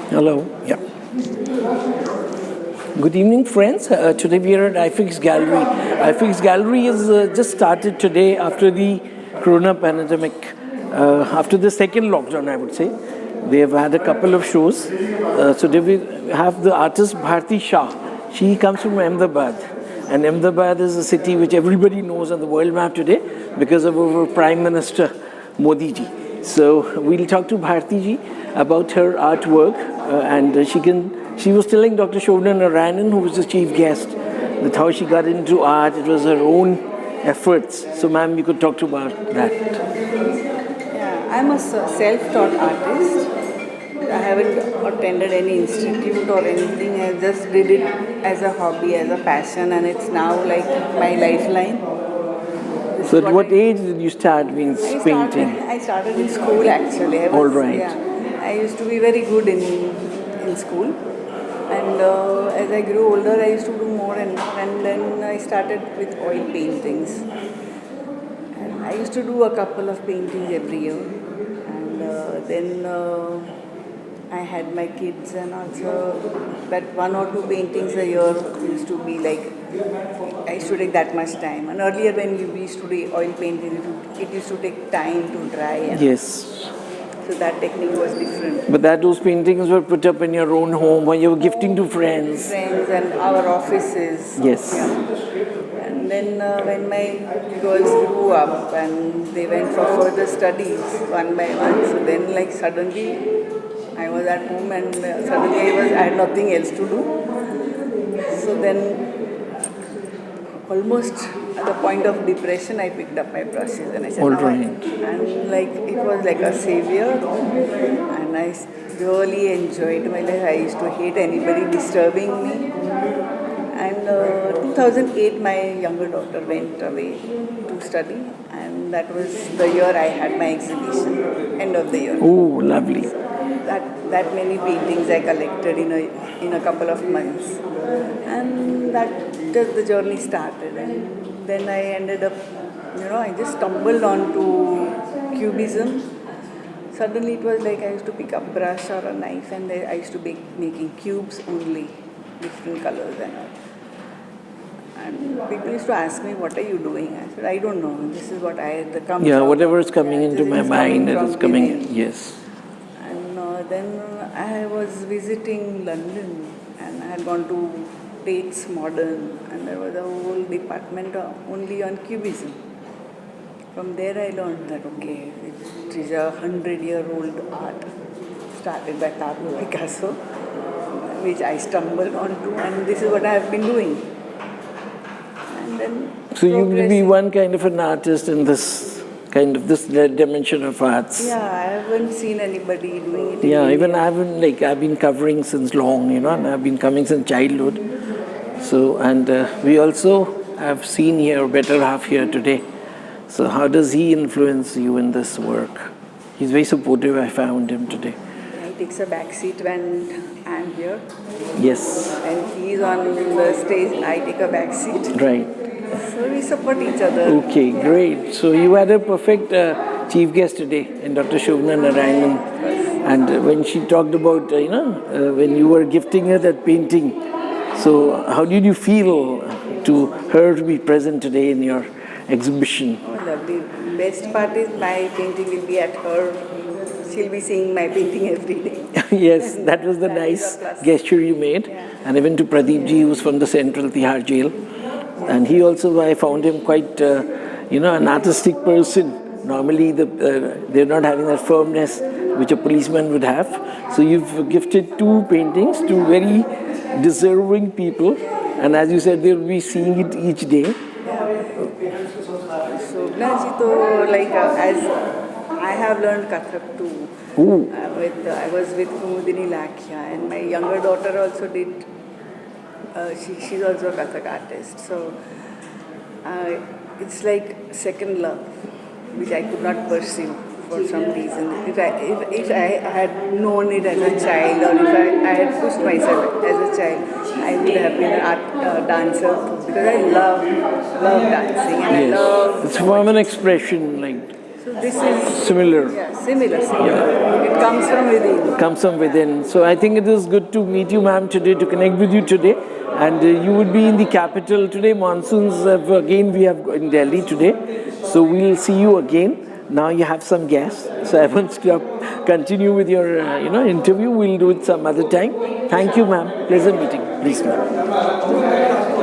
Hello. Yeah. Good evening, friends. Today we are at iFix Gallery. iFix Gallery is just started today after the Corona pandemic, after the second lockdown, I would say. They have had a couple of shows. Today we have the artist Bharti Shah. She comes from Ahmedabad. And Ahmedabad is a city which everybody knows on the world map today because of our Prime Minister Modi ji. So we'll talk to Bharti ji about her artwork, and she was telling Dr. Shobna Narayanan, who was the chief guest, that how she got into art. It was her own efforts. So, ma'am, you could talk to about that. Yeah, I'm a self-taught artist. I haven't attended any institute or anything. I just did it as a hobby, as a passion, and it's now like my lifeline. So, at what age did you start painting? I started in school actually. All right. Yeah, I used to be very good in school, and as I grew older, I used to do more and more. And then I started with oil paintings. And I used to do a couple of paintings every year, and then I had my kids, and also that one or two paintings a year used to be like, I used to take that much time. And earlier when we used to do oil painting, it used to take time to dry. Yes. So that technique was different. But those paintings were put up in your own home when you were gifting to friends. Friends and our offices. Yes. Yeah. And then when my girls grew up and they went for further studies one by one, so then like suddenly I was at home and suddenly I had nothing else to do. So then almost at the point of depression, I picked up my brushes and I said, All right. And like it was like a savior, and I really enjoyed my life. I used to hate anybody disturbing me. And 2008, my younger daughter went away to study, and that was the year I had my exhibition, end of the year. Oh, lovely. That many paintings I collected in a couple of months, and that just the journey started. And then I ended up, I just stumbled onto cubism. Suddenly it was like I used to pick up brush or a knife, and I used to be making cubes only, different colors and all. And people used to ask me, "What are you doing?" I said, "I don't know. This is what whatever is coming into my mind, it is coming. Yes." Then I was visiting London, and I had gone to Tate's Modern, and there was a whole department only on cubism. From there I learned that it is a 100-year-old art started by Pablo Picasso, which I stumbled onto, and this is what I have been doing. And then so you will be one kind of an artist in this dimension of arts. Yeah, I haven't seen anybody doing it. Yeah, even I've been covering since long, and I've been coming since childhood. So, and we also have seen here better half here today. So how does he influence you in this work? He's very supportive. I found him today. He takes a back seat when I'm here. Yes. And he's on the stage, I take a back seat. Right. So we support each other. Okay, great. So you had a perfect chief guest today in Dr. Shobna Narayanan. And when she talked about, when you were gifting her that painting, so how did you feel to her to be present today in your exhibition? Oh, lovely. Best part is my painting will be at her. She'll be seeing my painting every day. Yes, that was the nice gesture you made. Yeah. And even to Pradeep ji, who's from the Central Tihar Jail. And he also, I found him quite, an artistic person. Normally, they're not having that firmness which a policeman would have. So you've gifted two paintings to very deserving people. And as you said, they'll be seeing it each day. So, as I have learned Kathak too. I was with Kumudini Lakhya, and my younger daughter also did. She's also a Kathak artist. So it's like second love, which I could not pursue for some reason. If I had known it as a child, or if I had pushed myself as a child, I would have been an art dancer, because I love dancing, and yes. It's a form of an expression, like. So this is Similar. similar. It comes from within. Comes from within. So I think it is good to meet you, ma'am, today, to connect with you today. And you would be in the capital today. Monsoons have, again, we have in Delhi today. So we'll see you again. Now you have some guests. So I won't stop. Continue with your, interview. We'll do it some other time. Thank you, ma'am. Pleasant meeting. Please, ma'am.